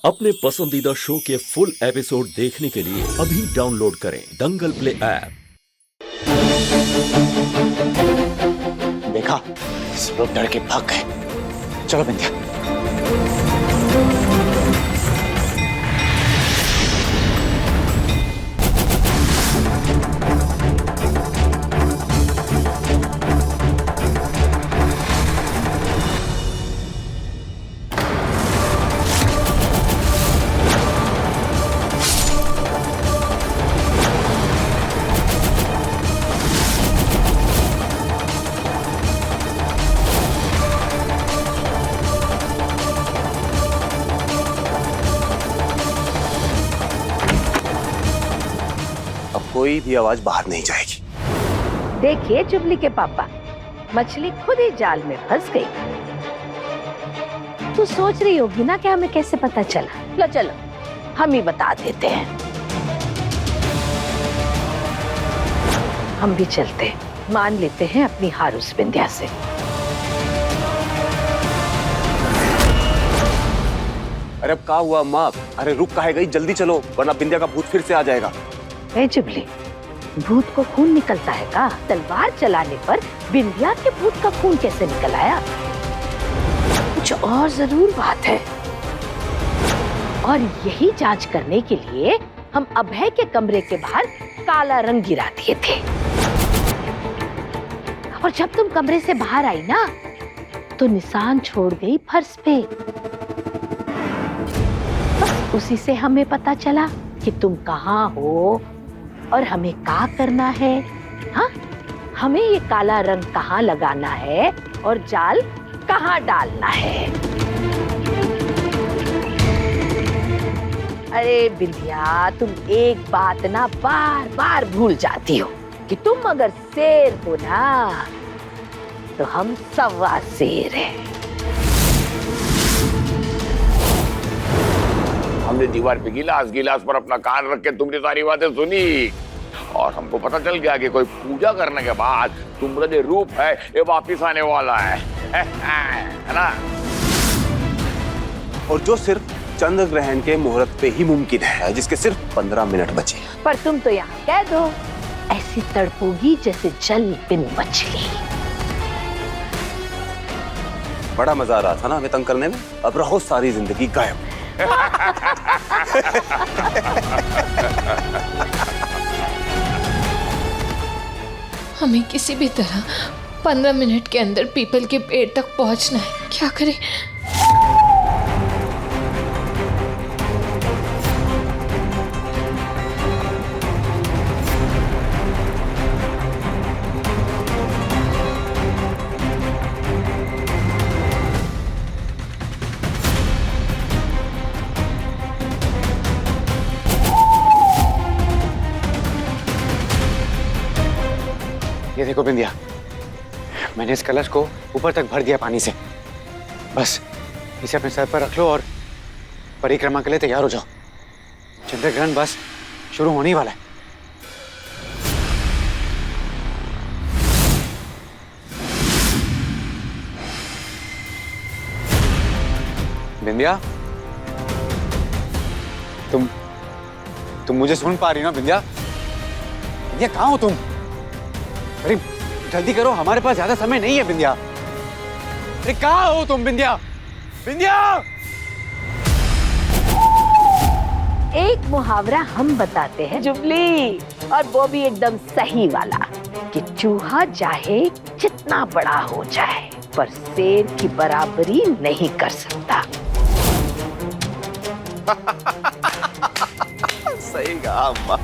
अपने पसंदीदा शो के फुल एपिसोड देखने के लिए अभी डाउनलोड करें दंगल प्ले ऐप। देखा, सब लोग डर के भाग गए। चलो बिंदिया। कोई भी आवाज बाहर नहीं जाएगी। देखिए चुगली के पापा, मछली खुद ही जाल में फंस गई। तू सोच रही होगी ना कि हमें कैसे पता चला। लो चलो, हम ही बता देते हैं। हम भी चलते हैं, मान लेते हैं अपनी हार उस बिंदिया से। अरे अब क्या हुआ माँ? अरे रुक काहे गई? जल्दी चलो वरना बिंदिया का भूत फिर से आ जाएगा। चुगली, भूत को खून निकलता है का? तलवार चलाने पर बिंदिया के भूत का खून कैसे निकल आया? कुछ और जरूर बात है। और यही जांच करने के लिए हम अभय के कमरे के बाहर काला रंग गिरा दिए थे। और जब तुम कमरे से बाहर आई ना, तो निशान छोड़ गई फर्श पे। बस उसी से हमें पता चला कि तुम कहाँ हो और हमें क्या करना है। हाँ, हमें ये काला रंग कहाँ लगाना है और जाल कहाँ डालना है। अरे बिंदिया, तुम एक बात ना बार बार भूल जाती हो कि तुम अगर शेर हो ना, तो हम सवा शेर हैं। हमने दीवार पे गिलास गिलास पर अपना कान रख के तुमने सारी बातें सुनी और हमको पता चल गया कि कोई पूजा करने के बाद तुम्हारा जो रूप है ये वापिस आने वाला है ना? और जो सिर्फ चंद्र ग्रहण के मुहूर्त पे ही मुमकिन है, जिसके सिर्फ 15 मिनट बचे। पर तुम तो यहाँ कह दो, ऐसी तड़पोगी जैसे जल बिन मछली। बड़ा मजा आ रहा था ना हमें तंग करने में। अब रहो सारी जिंदगी गायब। हमें किसी भी तरह 15 मिनट के अंदर पीपल के पेड़ तक पहुंचना है। क्या करें? ये देखो बिंदिया, मैंने इस कलश को ऊपर तक भर दिया पानी से। बस इसे अपने सर पर रख लो और परिक्रमा के लिए तैयार हो जाओ। चंद्र ग्रहण बस शुरू होने ही वाला है। बिंदिया, तुम मुझे सुन पा रही हो ना बिंदिया? बिंदिया कहाँ हो तुम? अरे जल्दी करो, हमारे पास ज्यादा समय नहीं है बिंदिया। अरे कहाँ हो तुम बिंदिया? बिंदिया! एक मुहावरा हम बताते हैं जुबली, और वो भी एकदम सही वाला, कि चूहा चाहे जितना बड़ा हो जाए पर शेर की बराबरी नहीं कर सकता। सही कहा अम्मा।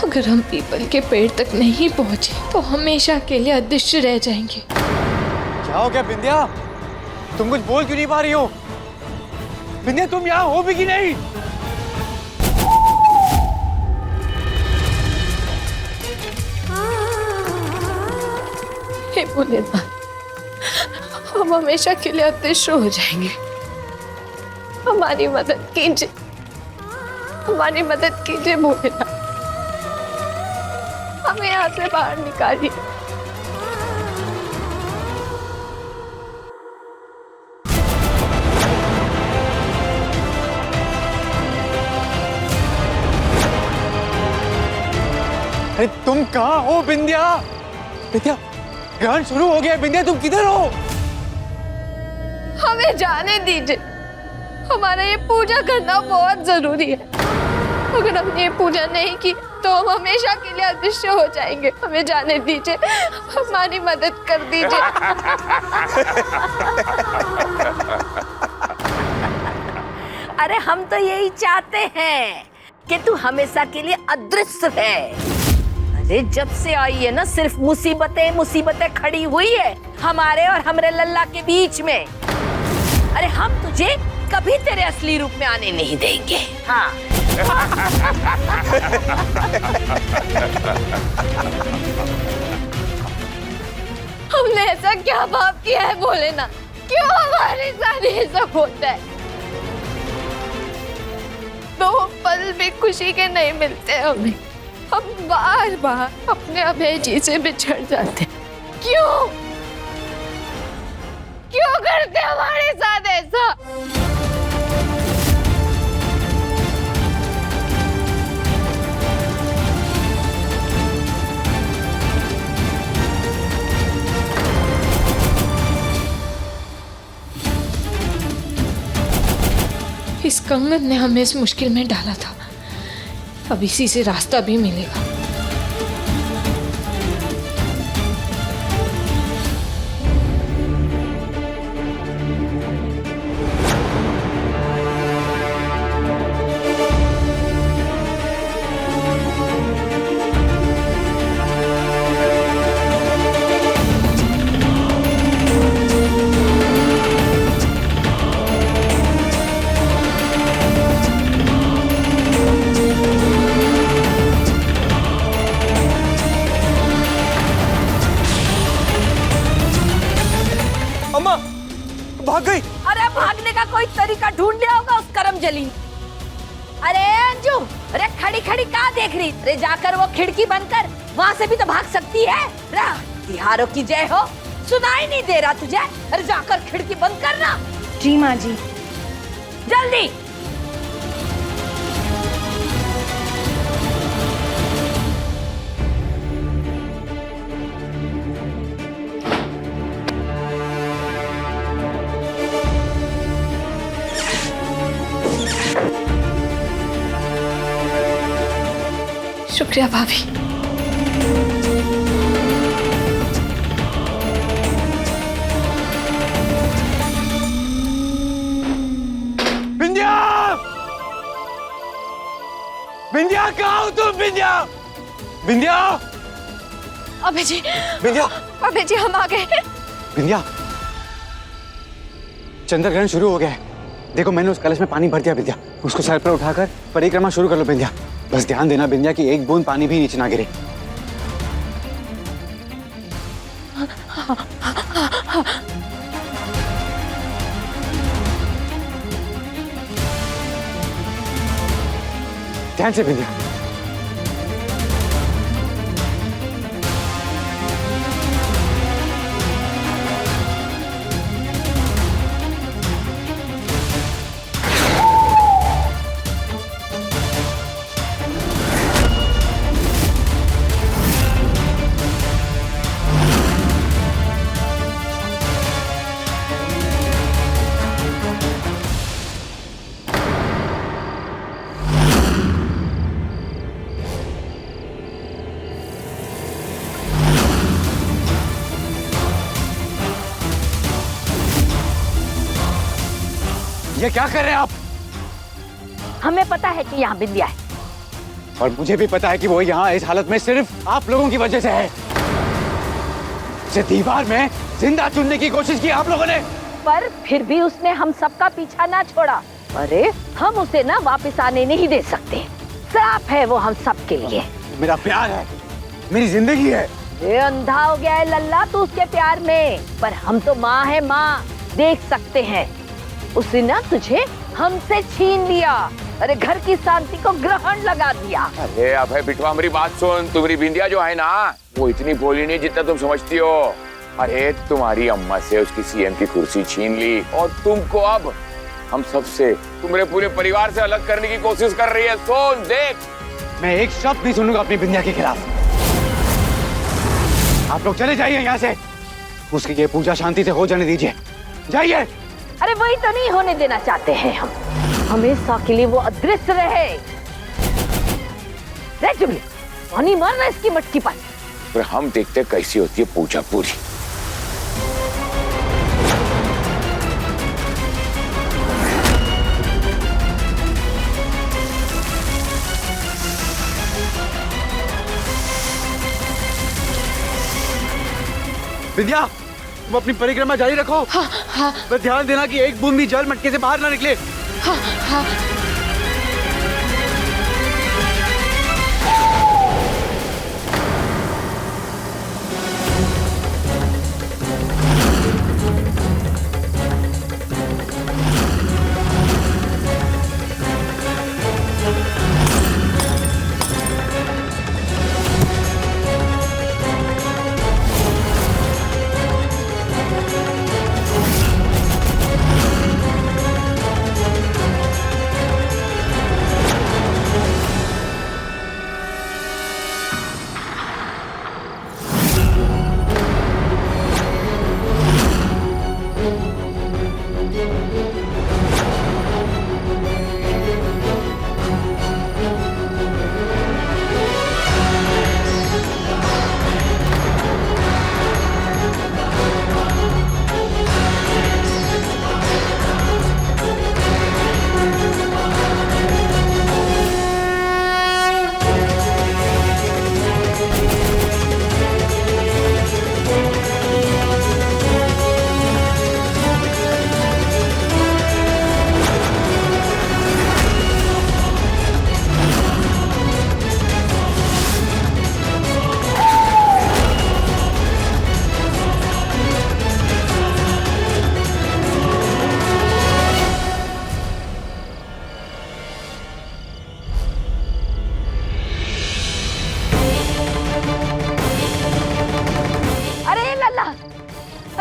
अगर हम पीपल के पेड़ तक नहीं पहुंचे तो हमेशा के लिए अदृश्य रह जाएंगे। क्या हो गया बिंदिया? तुम कुछ बोल क्यों नहीं पा रही हो? बिंदिया तुम यहाँ हो भी कि नहीं? हे भोलेनाथ, हम हमेशा के लिए अदृश्य हो जाएंगे। हमारी मदद कीजिए, हमारी मदद कीजिए भोलेनाथ, हमें यहाँ से बाहर निकालिए। अरे तुम कहाँ हो बिंदिया? बिंदिया, ग्रहण शुरू हो गया। बिंदिया तुम किधर हो? हमें जाने दीजिए, हमारा ये पूजा करना बहुत जरूरी है। अगर हमने ये पूजा नहीं की तो हम हमेशा के लिए अदृश्य हो जाएंगे। हमें जाने दीजिए, हमारी मदद कर दीजिए। अरे हम तो यही चाहते हैं कि तू हमेशा के लिए अदृश्य है। अरे जब से आई है ना, सिर्फ मुसीबतें मुसीबतें खड़ी हुई है हमारे और हमरे लल्ला के बीच में। अरे हम तुझे कभी तेरे असली रूप में आने नहीं देंगे। हाँ। हमने ऐसा क्या पाप किया है भोलेनाथ? क्यों हमारे साथ ये सब होता है? दो पल भी खुशी के नहीं मिलते हमें। हम बार बार अपने अभय जी से बिछड़ जाते। क्यों क्यों करते हमारे साथ ऐसा? इस कंगन ने हमें इस मुश्किल में डाला था, अब इसी से रास्ता भी मिलेगा। भाग गई। अरे भागने का कोई तरीका ढूंढ लिया होगा उस करमजली। अरे अंजू, अरे खड़ी खड़ी कहाँ देख रही? अरे जाकर वो खिड़की बंद कर, वहाँ से भी तो भाग सकती है। तिहारों की जय हो, सुनाई नहीं दे रहा तुझे? अरे जाकर खिड़की बंद करना। जी माँ जी। जल्दी। शुक्रिया भाभी। बिंदिया! बिंदिया कहाँ हो तुम? बिंदिया! बिंदिया! अभय जी, बिंदिया! अभय जी हम आ गए। बिंदिया, चंद्रग्रहण शुरू हो गया है। देखो मैंने उस कलश में पानी भर दिया। बिंदिया, उसको सर पर उठाकर परिक्रमा शुरू कर लो। बिंदिया, बस ध्यान देना बिंदिया कि एक बूंद पानी भी नीचे ना गिरे। ध्यान से बिंदिया। ये क्या कर रहे हैं आप? हमें पता है कि यहाँ बिंदिया है, और मुझे भी पता है कि वो यहाँ इस हालत में सिर्फ आप लोगों की वजह से है। उसे दीवार में जिंदा चुनने की कोशिश की आप लोगों ने, पर फिर भी उसने हम सबका पीछा ना छोड़ा। अरे हम उसे ना वापस आने नहीं दे सकते। श्राप है वो हम सब के लिए। मेरा प्यार है, मेरी जिंदगी है। ये अंधा हो गया है लल्ला तू उसके प्यार में, पर हम तो माँ है, माँ देख सकते हैं। उसने ना तुझे हमसे छीन लिया। अरे घर की शांति को ग्रहण लगा दिया। अरे अभय बिटवा, हमारी बात सुन। तुम्हारी बिंदिया जो है ना, वो इतनी भोली नहीं जितना तुम समझती हो। अरे तुम्हारी अम्मा से उसकी सीएम की कुर्सी छीन ली और तुमको अब हम सबसे, तुम्हारे पूरे परिवार से अलग करने की कोशिश कर रही है। सुन देख, मैं एक शब्द नहीं सुनूंगा अपनी बिंदिया के खिलाफ। आप लोग चले जाइए यहाँ से। उसकी ये पूजा शांति से हो जाने दीजिए। जाइए। अरे वही तो नहीं होने देना चाहते हैं हम। हमेशा के लिए वो अदृश्य रहे। जुबली, पानी मारना इसकी मटकी पर। फिर हम देखते कैसी होती है पूजा पूरी। विद्या, तुम अपनी परिक्रमा जारी रखो। हाँ हाँ बस ध्यान देना कि एक बूंद भी जल मटके से बाहर ना निकले। हाँ हाँ।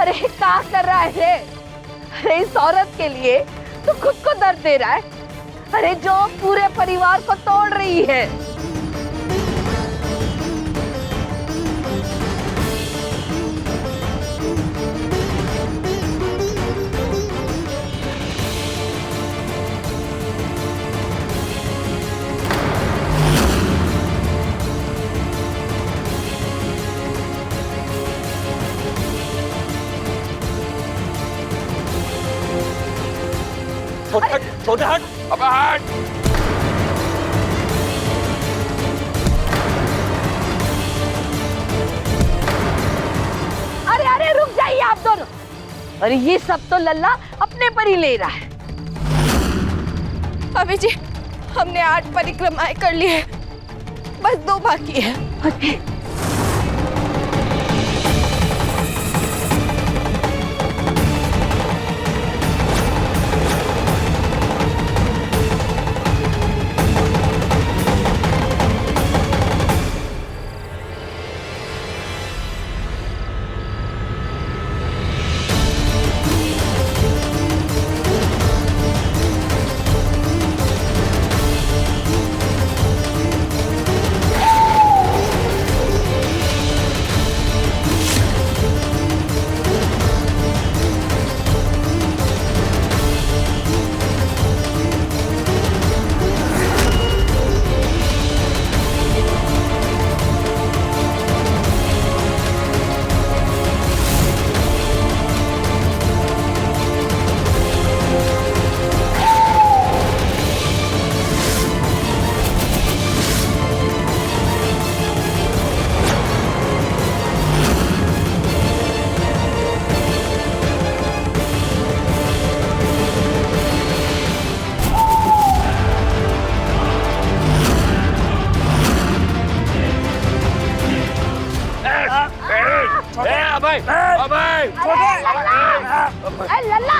अरे क्या कर रहा है? अरे इस औरत के लिए तो खुद को दर्द दे रहा है। अरे जो पूरे परिवार को तोड़ रही है। छोटे हट। अबे हट। अरे अरे रुक जाइए आप दोनों। अरे ये सब तो लल्ला अपने पर ही ले रहा है। अभी जी, हमने 8 परिक्रमाएं कर ली है, बस 2 बाकी है। अरे लल्ला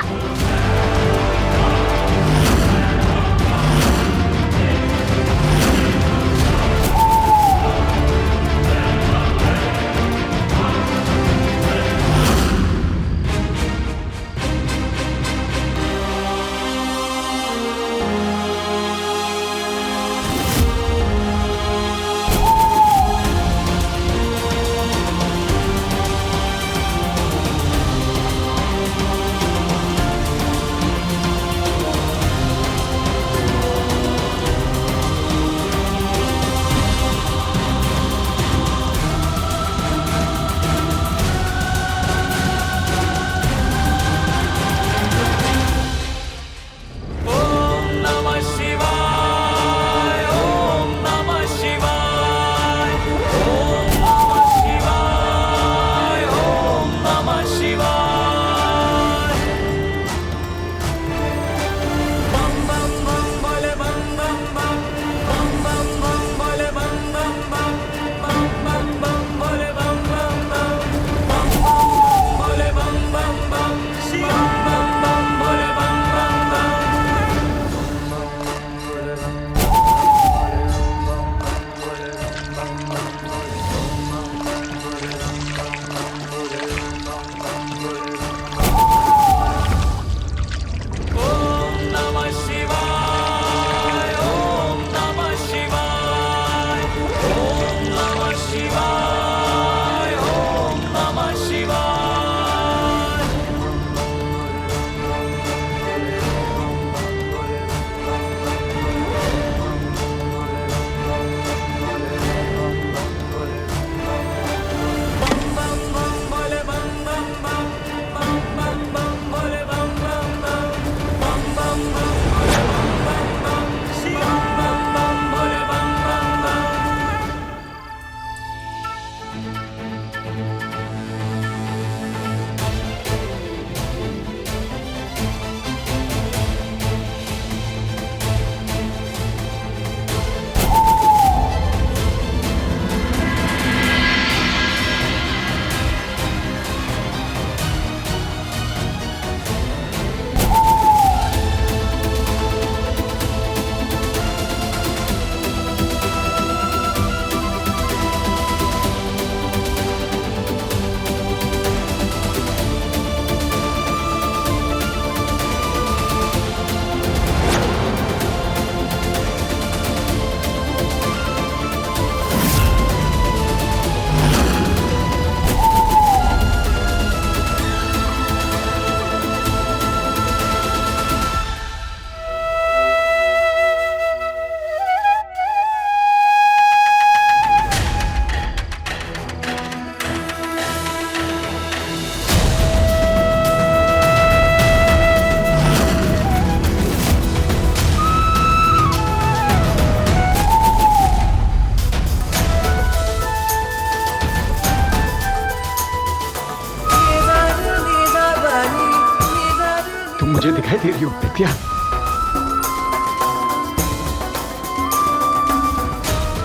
दिखाई दे रही हूँ विद्या।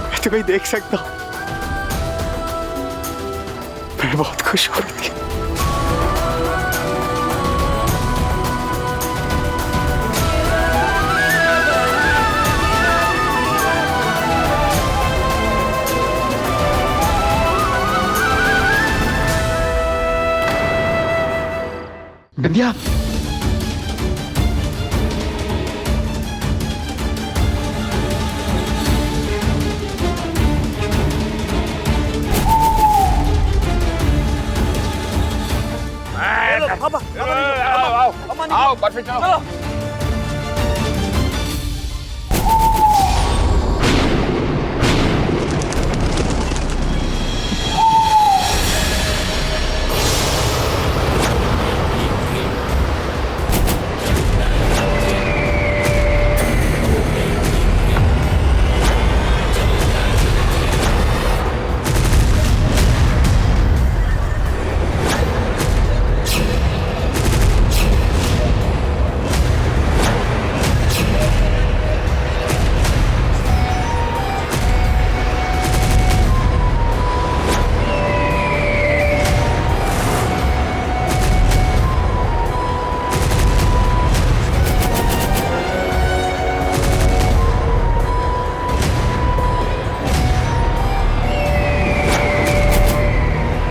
मैं तुम्हें देख सकता हूँ। मैं बहुत खुश हो रही थी। विद्या, आओ बर्फी चलो।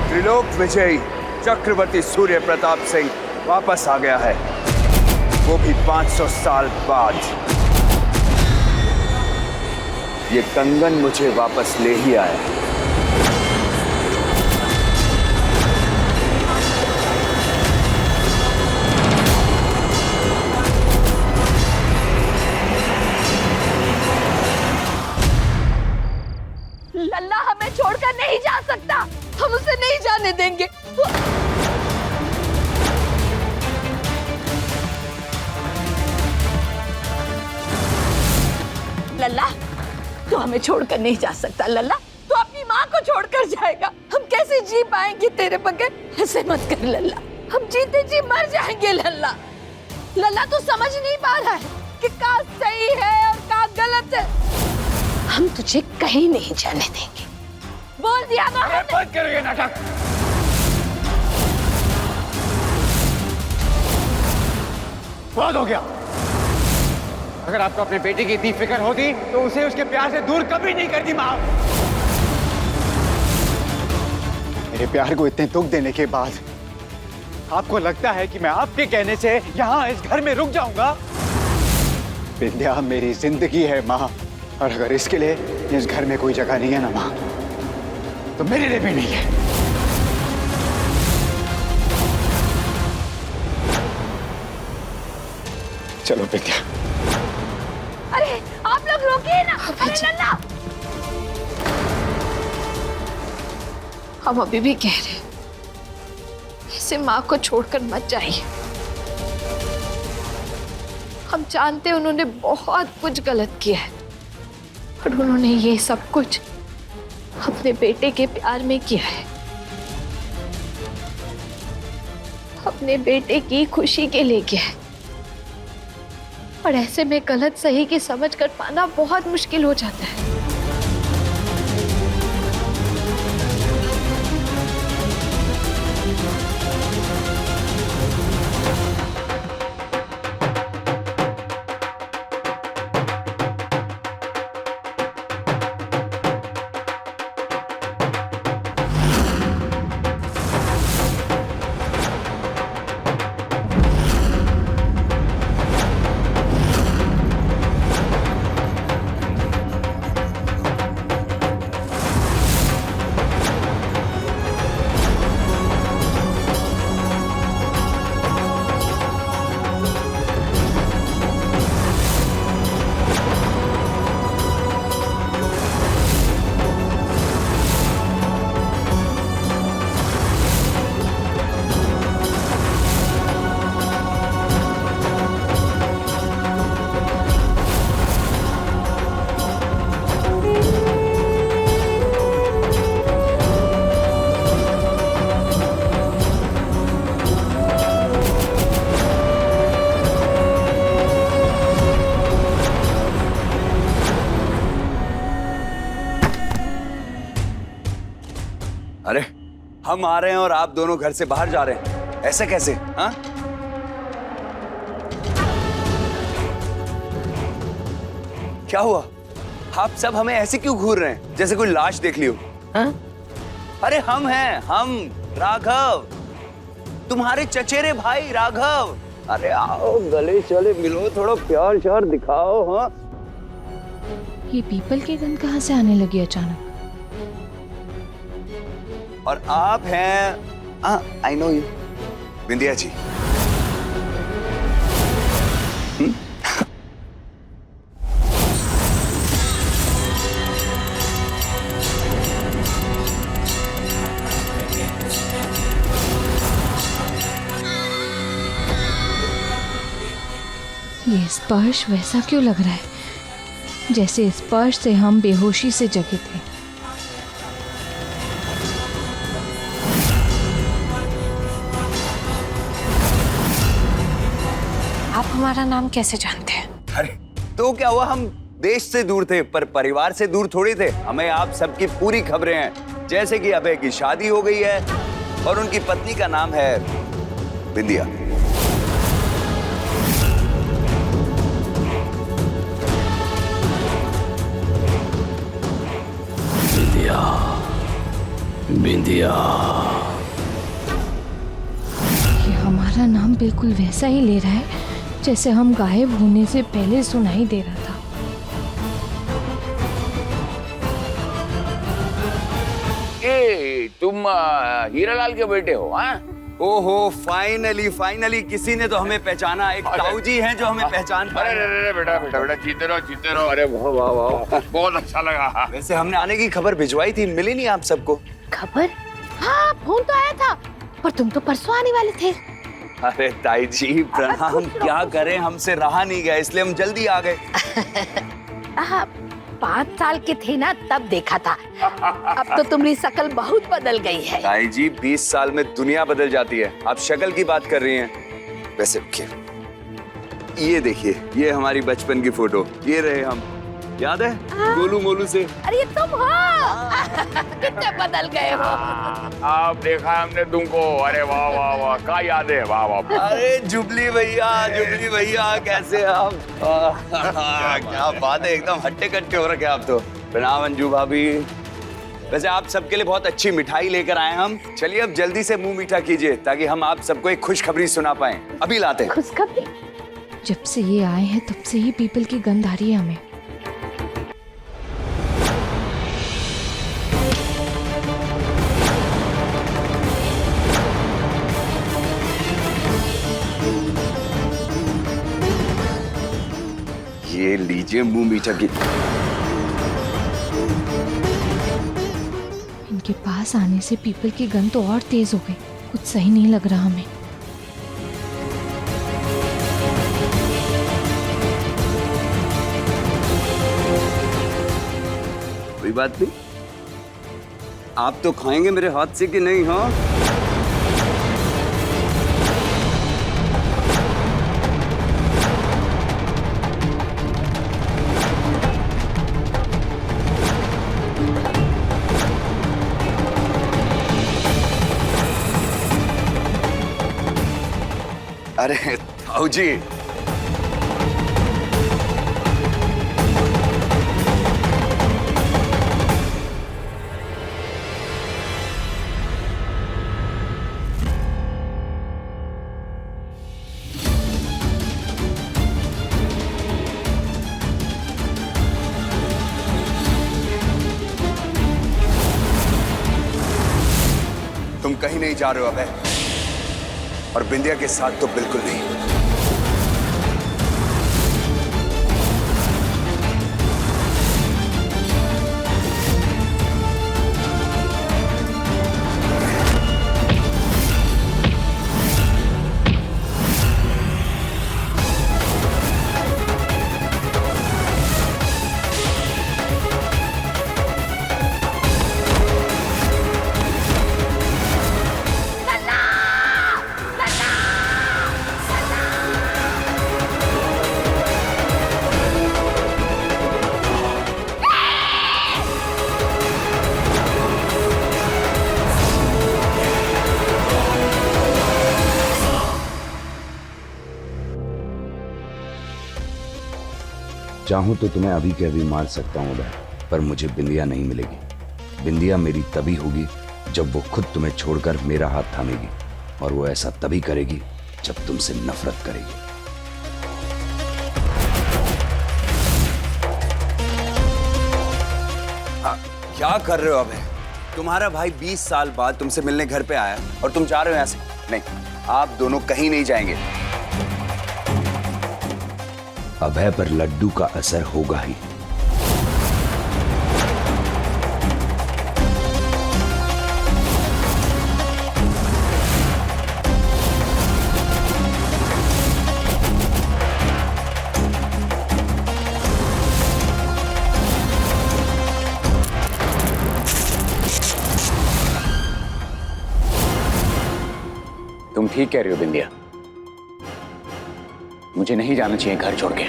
त्रिलोक विजयी चक्रवर्ती सूर्य प्रताप सिंह वापस आ गया है, वो भी 500 साल बाद। ये कंगन मुझे वापस ले ही आया। लल्ला हमें छोड़कर नहीं जा सकता, हम उसे नहीं जाने देंगे। लल्ला, तू हमें छोड़कर नहीं जा सकता। लल्ला, तू अपनी माँ को छोड़कर जाएगा, हम कैसे जी पाएंगे तेरे बगैर? ऐसे मत कर लल्ला, हम जीते जी मर जाएंगे। लल्ला, लल्ला तू समझ नहीं पा रहा है कि का सही है और का गलत है। हम तुझे कहीं नहीं जाने देंगे, बोल दिया ना हमने। बंद करो ये नाटक। बहुत हो गया। अगर आपको अपने बेटे की इतनी फिक्र होती तो उसे उसके प्यार से दूर कभी नहीं करती माँ। मेरे प्यार को इतने दुख देने के बाद आपको लगता है कि मैं आपके कहने से यहाँ इस घर में रुक जाऊंगा? विद्या मेरी जिंदगी है माँ, और अगर इसके लिए इस घर में कोई जगह नहीं है ना माँ, तो मेरे लिए भी नहीं है। चलो विद्या। अरे आप लोग रोकिए ना। अरे लल्ला, हम अभी भी कह रहे हैं ऐसे माँ को छोड़कर मत जाइए। हम जानते हैं उन्होंने बहुत कुछ गलत किया है, और उन्होंने ये सब कुछ अपने बेटे के प्यार में किया है, अपने बेटे की खुशी के लिए किया है। और ऐसे में गलत सही की समझ कर पाना बहुत मुश्किल हो जाता है। हम आ रहे हैं और आप दोनों घर से बाहर जा रहे हैं, ऐसे कैसे? हाँ, क्या हुआ? आप सब हमें ऐसे क्यों घूर रहे हैं जैसे कोई लाश देख ली हो? हाँ? अरे हम हैं, हम राघव, तुम्हारे चचेरे भाई राघव। अरे आओ, गले चले मिलो, थोड़ा प्यार श्यार दिखाओ। हाँ, ये पीपल की गंध कहाँ से आने लगी अचानक? और आप हैं, आई नो यू, बिंदिया जी। ये स्पर्श वैसा क्यों लग रहा है जैसे स्पर्श से हम बेहोशी से जगे थे? आप हमारा नाम कैसे जानते हैं? अरे तो क्या हुआ, हम देश से दूर थे पर परिवार से दूर थोड़ी थे। हमें आप सबकी पूरी खबरें हैं, जैसे कि अभय की शादी हो गई है और उनकी पत्नी का नाम है बिंदिया। बिंदिया, बिंदिया। ये हमारा नाम बिल्कुल वैसा ही ले रहा है जैसे हम गायब होने से पहले सुनाई दे रहा था। ए, तुम हीरालाल के बेटे हो? हाँ, ओहो, फाइनली किसी ने तो हमें पहचाना। एक ताऊ जी हैं जो हमें पहचान पाए। अरे बेटा बेटा बेटा, जीते रहो। अरे वाह वाह वाह, बहुत अच्छा लगा। वैसे हमने आने की खबर भिजवाई थी, मिली नहीं आप सबको? खबर? हाँ, फोन तो आया था, पर तुम तो परसों आने वाले थे। अरे ताई जी प्रणाम, क्या करें, हमसे रहा नहीं गया इसलिए हम जल्दी आ गए। 5 साल के थे ना तब देखा था, अब तो तुम्हारी शक्ल बहुत बदल गई है। ताई जी 20 साल में दुनिया बदल जाती है, आप शक्ल की बात कर रही हैं। वैसे ये देखिए, ये हमारी बचपन की फोटो, ये रहे हम, याद है गोलू मोलू से? अरे ये तुम हो? कितने बदल गए हो। आप देखा हमने तुमको, अरे वाह वाह वाह, क्या याद है, वाह वाह। अरे जुबली भैया कैसे आप? क्या बात है, एकदम हट्टे कट्टे हो रखे आप तो। प्रणाम अंजू भाभी। वैसे आप सबके लिए बहुत अच्छी मिठाई लेकर आए हम। चलिए अब जल्दी से मुंह मीठा कीजिए ताकि हम आप सबको एक खुशखबरी सुना पाएं। अभी लाते हैं। खुशखबरी? जब से ये आए हैं तब से ही पीपल की गंध आ रही है हमें। ये लीजिए मुंह मीठा की। इनके पास आने से पीपल की गंध तो और तेज हो गई, कुछ सही नहीं लग रहा हमें। कोई बात नहीं, आप तो खाएंगे मेरे हाथ से कि नहीं? हाँ, अरे ताऊ जी, तुम कहीं नहीं जा रहे हो अबे, और बिंदिया के साथ तो बिल्कुल नहीं। चाहूं तो तुम्हें अभी के अभी मार सकता हूं अभय, पर मुझे बिंदिया नहीं मिलेगी। बिंदिया मेरी तभी होगी जब वो खुद तुम्हें छोड़कर मेरा हाथ थामेगी, और वो ऐसा तभी करेगी जब तुमसे नफरत करेगी। क्या कर रहे हो अभय? तुम्हारा भाई 20 साल बाद तुमसे मिलने घर पे आया और तुम जा रहे हो यहाँ से? नहीं, आप दोनों कहीं नहीं जाएंगे। अभय पर लड्डू का असर होगा ही। तुम ठीक कह रही हो बिंदिया, मुझे नहीं जाना चाहिए घर छोड़ के।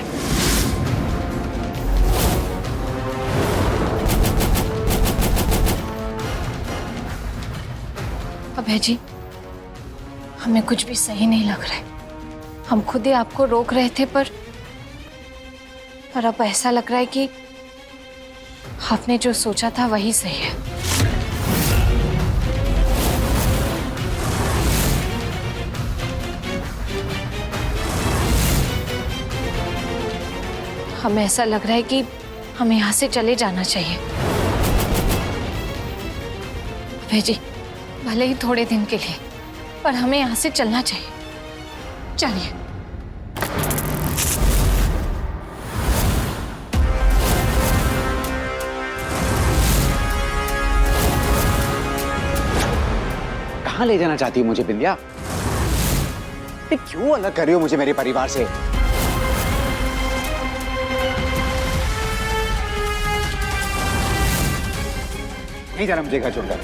अभय जी, हमें कुछ भी सही नहीं लग रहा है। हम खुद ही आपको रोक रहे थे, पर अब ऐसा लग रहा है कि आपने जो सोचा था वही सही है। हमें ऐसा लग रहा है कि हमें यहाँ से चले जाना चाहिए। अभय जी, भले ही थोड़े दिन के लिए, पर हमें यहाँ से चलना चाहिए। चलिए। कहाँ ले जाना चाहती हो मुझे बिंदिया? क्यों अलग कर रही हो मुझे मेरे परिवार से? नहीं जाना मुझे घर छोड़कर।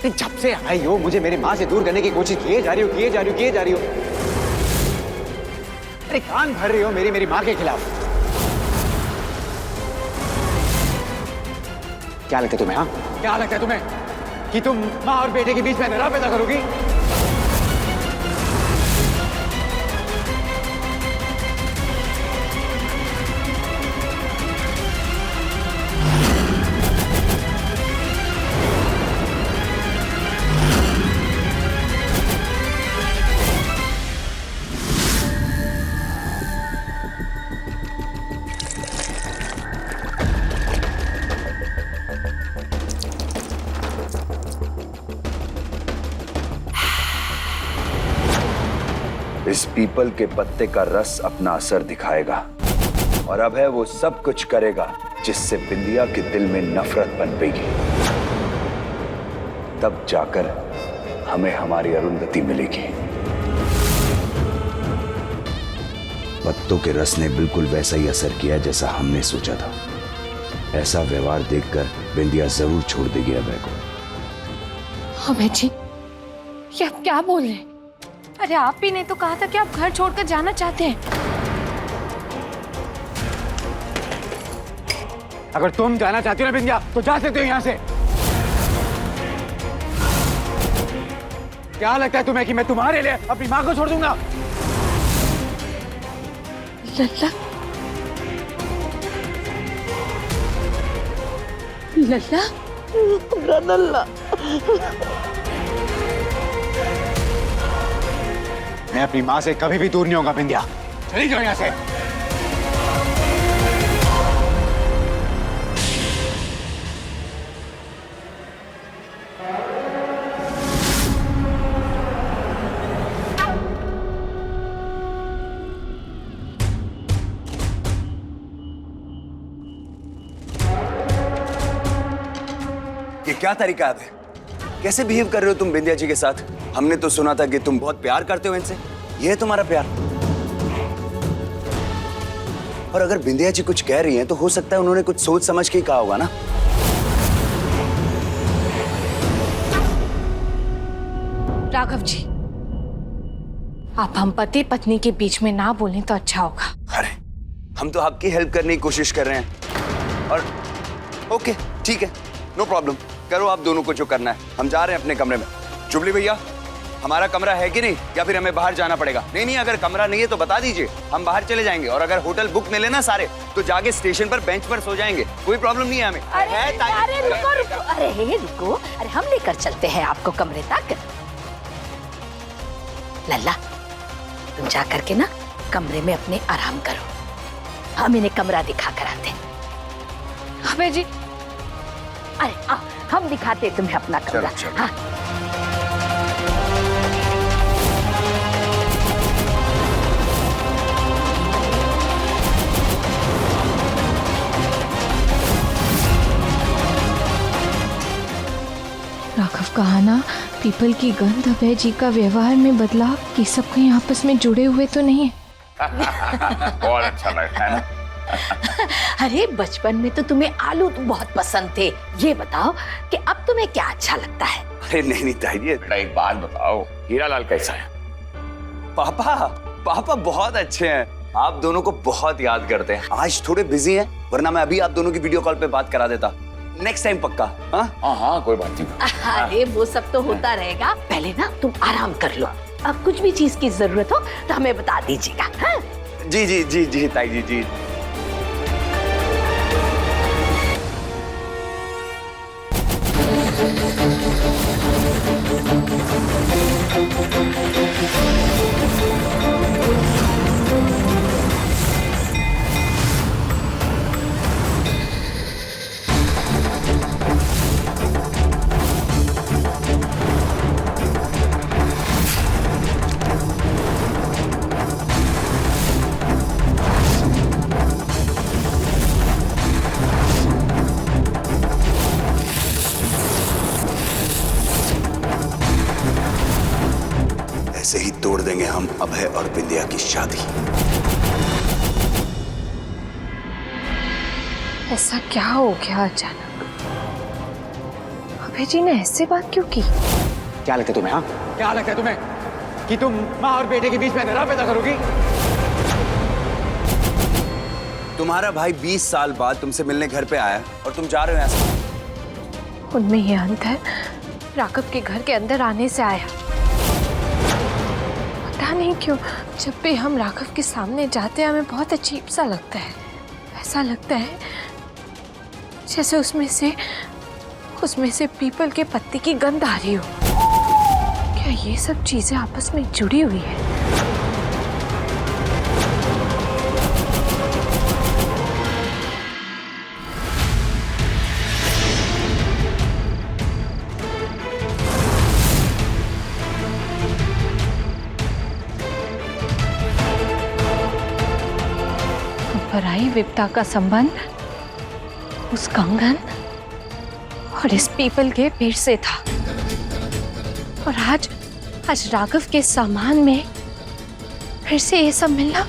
जब से आई हो मुझे मेरी माँ से दूर करने की कोशिश किए जा रही हो, किए जा रही हो, किए जा रही हो। अरे कान भर रही हो मेरी माँ के खिलाफ। क्या लगता है तुम्हें? हाँ, क्या लगता है तुम्हें कि तुम माँ और बेटे के बीच में दरार पैदा करोगी? इस पीपल के पत्ते का रस अपना असर दिखाएगा, और अब है वो सब कुछ करेगा जिससे बिंदिया के दिल में नफरत पनपेगी। तब जाकर हमें हमारी अरुंधति मिलेगी। पत्तों के रस ने बिल्कुल वैसा ही असर किया जैसा हमने सोचा था। ऐसा व्यवहार देखकर बिंदिया जरूर छोड़ देगी अभय को। अभय जी, ये आप क्या बोल रहे हैं? अरे आप ही ने तो कहा था कि आप घर छोड़कर जाना चाहते हैं। अगर तुम जाना चाहती हो ना बिंदिया, तो जा सकते हो यहाँ से। क्या लगता है तुम्हें कि मैं तुम्हारे लिए अपनी माँ को छोड़ दूंगा? लल्ला, लल्ला, मेरा लल्ला। मैं अपनी माँ से कभी भी दूर नहीं होगा बिंदिया। चली जाओ यहाँ से। ये क्या तरीका है अभय? कैसे बिहेव कर रहे हो तुम बिंदिया जी के साथ? हमने तो सुना था कि तुम बहुत प्यार करते हो इनसे। ये है तुम्हारा प्यार? और अगर बिंदिया जी कुछ कह रही हैं तो हो सकता है उन्होंने कुछ सोच समझ के ही कहा होगा ना। राघव जी, आप हम पति पत्नी के बीच में ना बोलें तो अच्छा होगा। अरे हम तो आपकी हेल्प करने की कोशिश कर रहे हैं। और ओके ठीक है, नो प्रॉब्लम, करो आप दोनों को जो करना है। हम जा रहे हैं अपने कमरे में। जुबली भैया, हमारा कमरा है कि नहीं, या फिर हमें बाहर जाना पड़ेगा? नहीं नहीं, अगर कमरा नहीं है तो बता दीजिए, हम बाहर चले जाएंगे। और अगर होटल बुक मिले ना सारे, तो जाके स्टेशन पर बेंच पर सो जाएंगे, कोई प्रॉब्लम नहीं है हमें। अरे रुको रुको, अरे रुको, अरे हम लेकर चलते हैं आपको कमरे तक। लल्ला, तुम जा करके ना कमरे में अपने आराम करो, हम इन्हें कमरा दिखा कर आते हैं। अबे जी, अरे आओ, हम दिखाते हैं तुम्हें अपना कमरा। हाँ। राघव का आना, पीपल की गंध, अभय जी का व्यवहार में बदलाव, ये सब कहीं आपस में जुड़े हुए तो नहीं है? बहुत अच्छा लगता है ना। अरे बचपन में तो तुम्हें आलू तो बहुत पसंद थे, ये बताओ कि अब तुम्हें क्या अच्छा लगता है? अरे नहीं नहीं ताई जी, बेटा एक बात बताओ, हीरालाल कैसा है? पापा पापा बहुत अच्छे हैं, आप दोनों को बहुत याद करते हैं। आज थोड़े बिजी हैं, वरना मैं अभी आप दोनों की वीडियो कॉल पे बात करा देता। नेक्स्ट टाइम पक्का। हाँ हाँ कोई बात नहीं। अरे वो सब तो होता रहेगा, पहले ना तुम आराम कर लो, अब कुछ भी चीज की जरूरत हो तो हमें बता दीजिएगा। हाँ? जी जी जी जी ताई जी जी। ऐसे ही तोड़ देंगे हम अभय और बिंदिया की शादी। ऐसा क्या हो गया अचानक? अभय जी ने ऐसे बात क्यों की? क्या लगता है तुम्हें? हाँ, क्या लगता है तुम्हें कि तुम माँ और बेटे के बीच में अंधेरा पैदा करोगी? तुम्हारा भाई 20 साल बाद तुमसे मिलने घर पे आया और तुम जा रहे हो ऐसे? उनमें ये अंत है, राघव के घर के अंदर आने से आया। पता नहीं क्यों जब भी हम राघव के सामने जाते हैं हमें बहुत अजीब सा लगता है। ऐसा लगता है जैसे उसमें से पीपल के पत्ते की गंध आ रही हो। क्या ये सब चीजें आपस में जुड़ी हुई है? पराई विपता का संबंध उस कंगन और इस पीपल के पेड़ से था, और आज राघव के सामान में फिर से ये सब मिलना,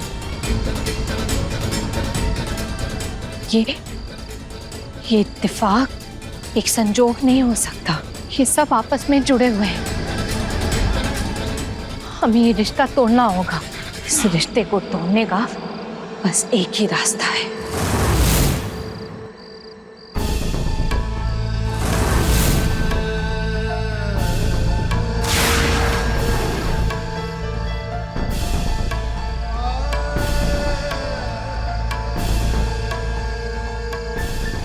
ये इत्तेफाक, एक संजोग नहीं हो सकता। ये सब आपस में जुड़े हुए हैं। हमें ये रिश्ता तोड़ना होगा। इस रिश्ते को तोड़ने का बस एक ही रास्ता है।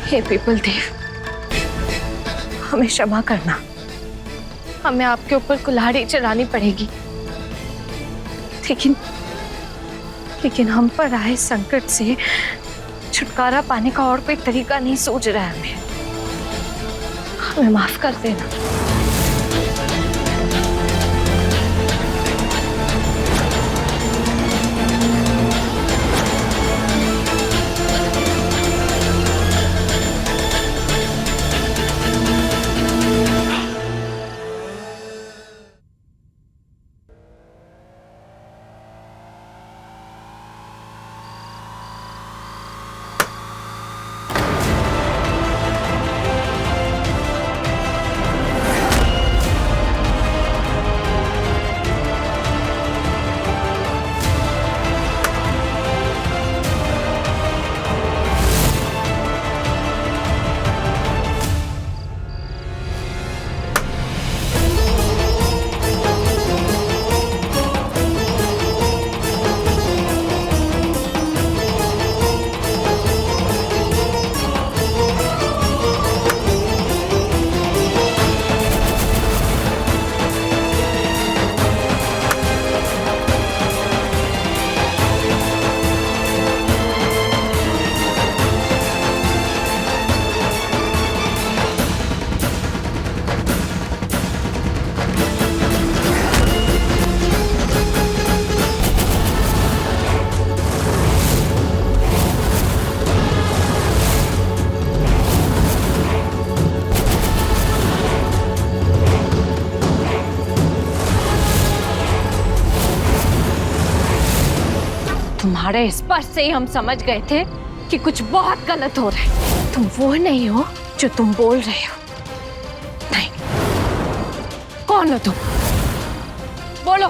हे पीपल देव, हमें क्षमा करना, हमें आपके ऊपर कुल्हाड़ी चलानी पड़ेगी, लेकिन हम पर आए संकट से छुटकारा पाने का और कोई तरीका नहीं सूझ रहा है। हमें माफ कर देना। तुम्हारे स्पर्श से ही हम समझ गए थे कि कुछ बहुत गलत हो रहा है। तुम वो नहीं हो जो तुम बोल रहे हो। नहीं, कौन हो तुम? बोलो।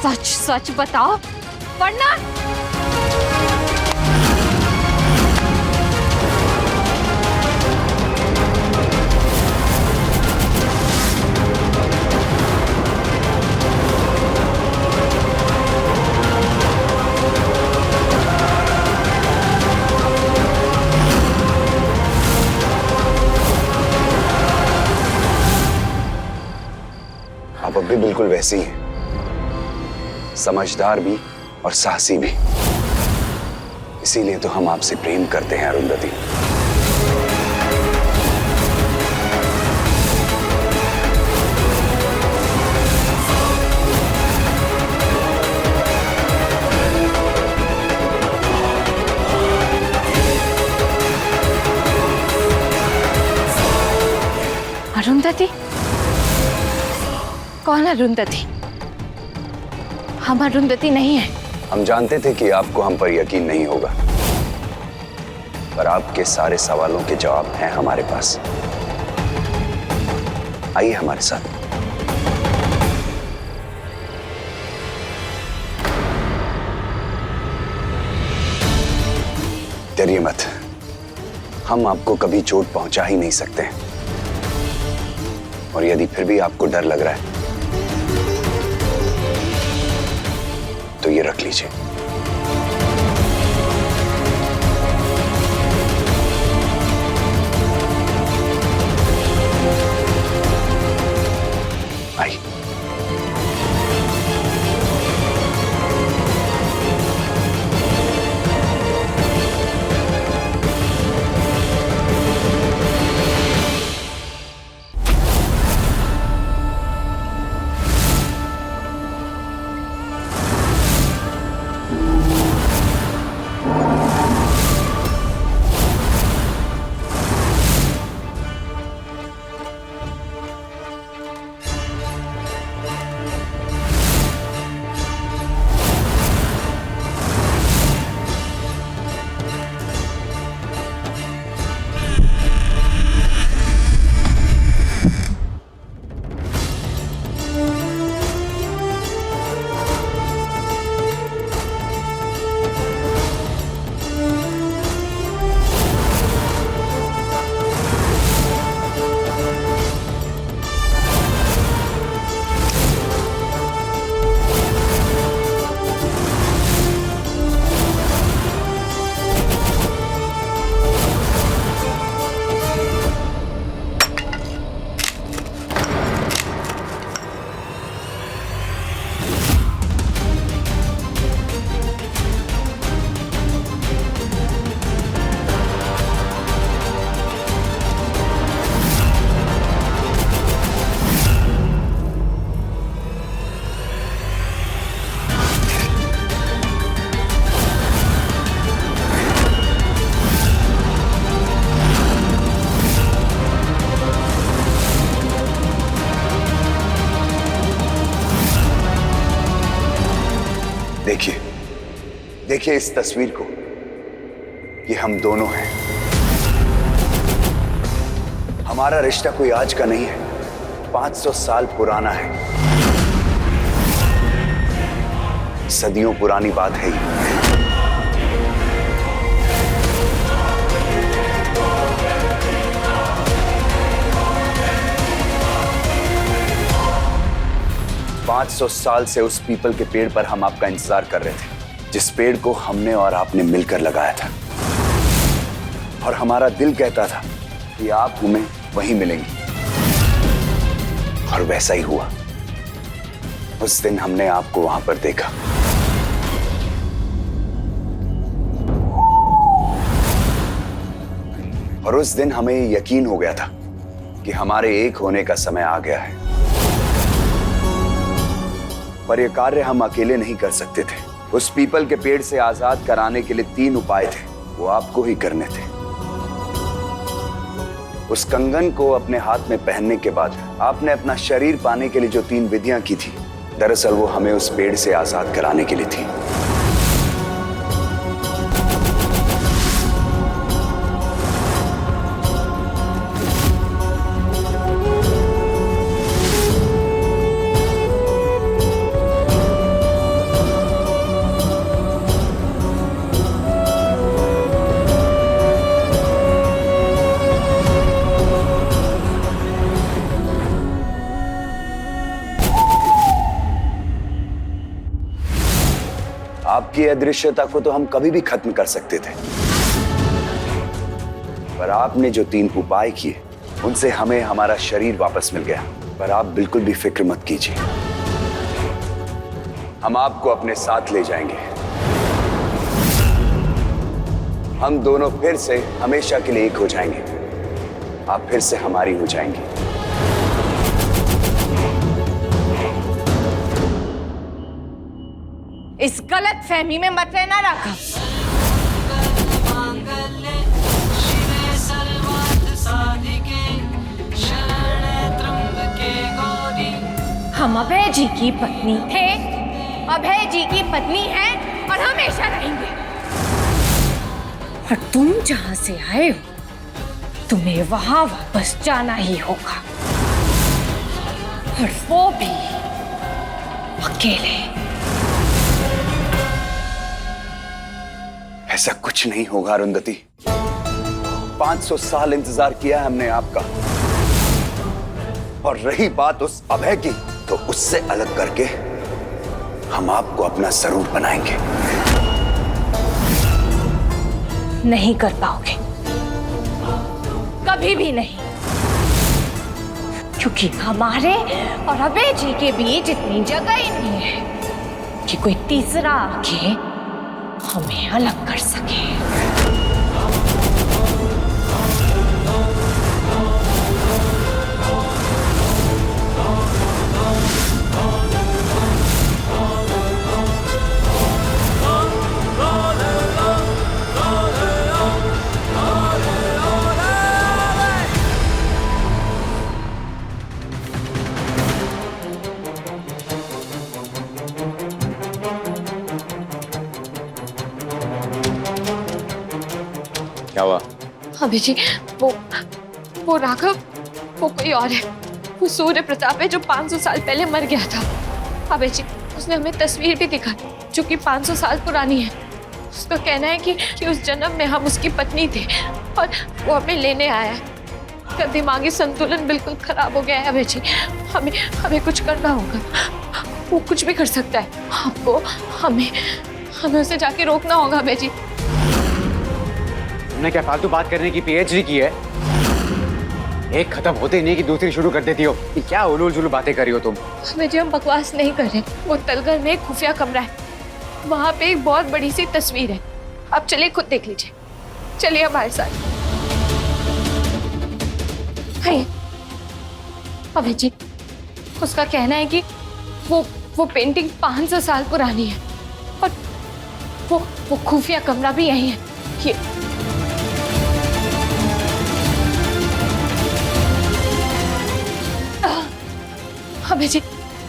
सच सच बताओ, वरना आप अब भी बिल्कुल वैसी हैं, समझदार भी और साहसी भी। इसीलिए तो हम आपसे प्रेम करते हैं अरुंधति। अरुंधति? कौन अरुंधति? हम अरुंधति नहीं है। हम जानते थे कि आपको हम पर यकीन नहीं होगा, पर आपके सारे सवालों के जवाब हैं हमारे पास। आइए हमारे साथ। डरिए मत, हम आपको कभी चोट पहुंचा ही नहीं सकते। और यदि फिर भी आपको डर लग रहा है तो ये रख लीजिए। आइए। देखिए, देखिए इस तस्वीर को। ये हम दोनों हैं। हमारा रिश्ता कोई आज का नहीं है, 500 साल पुराना है। सदियों पुरानी बात है ये। पाँच 500 साल से उस पीपल के पेड़ पर हम आपका इंतजार कर रहे थे, जिस पेड़ को हमने और आपने मिलकर लगाया था। और हमारा दिल कहता था कि आप हमें वहीं मिलेंगी, और वैसा ही हुआ। उस दिन हमने आपको वहां पर देखा। और उस दिन हमें यकीन हो गया था कि हमारे एक होने का समय आ गया है। पर यह कार्य हम अकेले नहीं कर सकते थे। उस पीपल के पेड़ से आजाद कराने के लिए 3 उपाय थे, वो आपको ही करने थे। उस कंगन को अपने हाथ में पहनने के बाद आपने अपना शरीर पाने के लिए जो 3 विधियां की थी, दरअसल वो हमें उस पेड़ से आजाद कराने के लिए थी। आपकी अदृश्यता को तो हम कभी भी खत्म कर सकते थे, पर आपने जो 3 उपाय किए उनसे हमें हमारा शरीर वापस मिल गया। पर आप बिल्कुल भी फिक्र मत कीजिए, हम आपको अपने साथ ले जाएंगे। हम दोनों फिर से हमेशा के लिए एक हो जाएंगे। आप फिर से हमारी हो जाएंगी। इस गलत फहमी में मत रहना राघव। हम अभय जी की पत्नी थे, अभय जी की पत्नी हैं और हमेशा रहेंगे। और तुम जहां से आए हो तुम्हें वहां वापस जाना ही होगा, और वो भी अकेले। ऐसा कुछ नहीं होगा अरुंधति। 500 साल इंतजार किया है हमने आपका। और रही बात उस अभय की, तो उससे अलग करके हम आपको अपना जरूर बनाएंगे। नहीं कर पाओगे, कभी भी नहीं, क्योंकि हमारे और अभय जी के बीच इतनी जगह ही नहीं है कि कोई तीसरा आके हमें अलग कर सके। क्या हुआ? अभी जी वो राघव, वो कोई और है। वो सूर्य प्रताप है जो 500 साल पहले मर गया था। अबे जी, उसने हमें तस्वीर भी दिखाई जो कि 500 साल पुरानी है। उसका कहना है कि उस जन्म में हम उसकी पत्नी थे और वो हमें लेने आया है। उसका दिमागी संतुलन बिल्कुल खराब हो गया है अबे जी। हमें कुछ करना होगा। वो कुछ भी कर सकता है। आपको हमें उसे जाके रोकना होगा अबे जी। तुमने क्या फालतू बात करने की पीएचडी की है? एक खत्म होते ही नहीं कि दूसरी शुरू कर देती हो। कि क्या उलूल जुलूल बातें कर रही हो तुम? अबे जी, हम बकवास नहीं कर रहे। वो तलगर में एक खुफिया कमरा है, वहां पे एक बहुत बड़ी सी तस्वीर है। आप चलिए, खुद देख लीजिए। चलिए हमारे साथ। अबे जी, उसका कहना है कि वो पेंटिंग 500 साल पुरानी है और वो खुफिया कमरा भी यही है। ये अबे जी,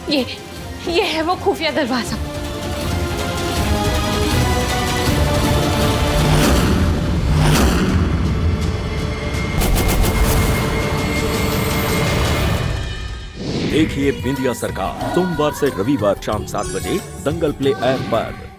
ये है वो खुफिया दरवाजा। देखिए बिंदिया सरकार सोमवार से रविवार शाम 7 बजे दंगल प्ले ऐप पर।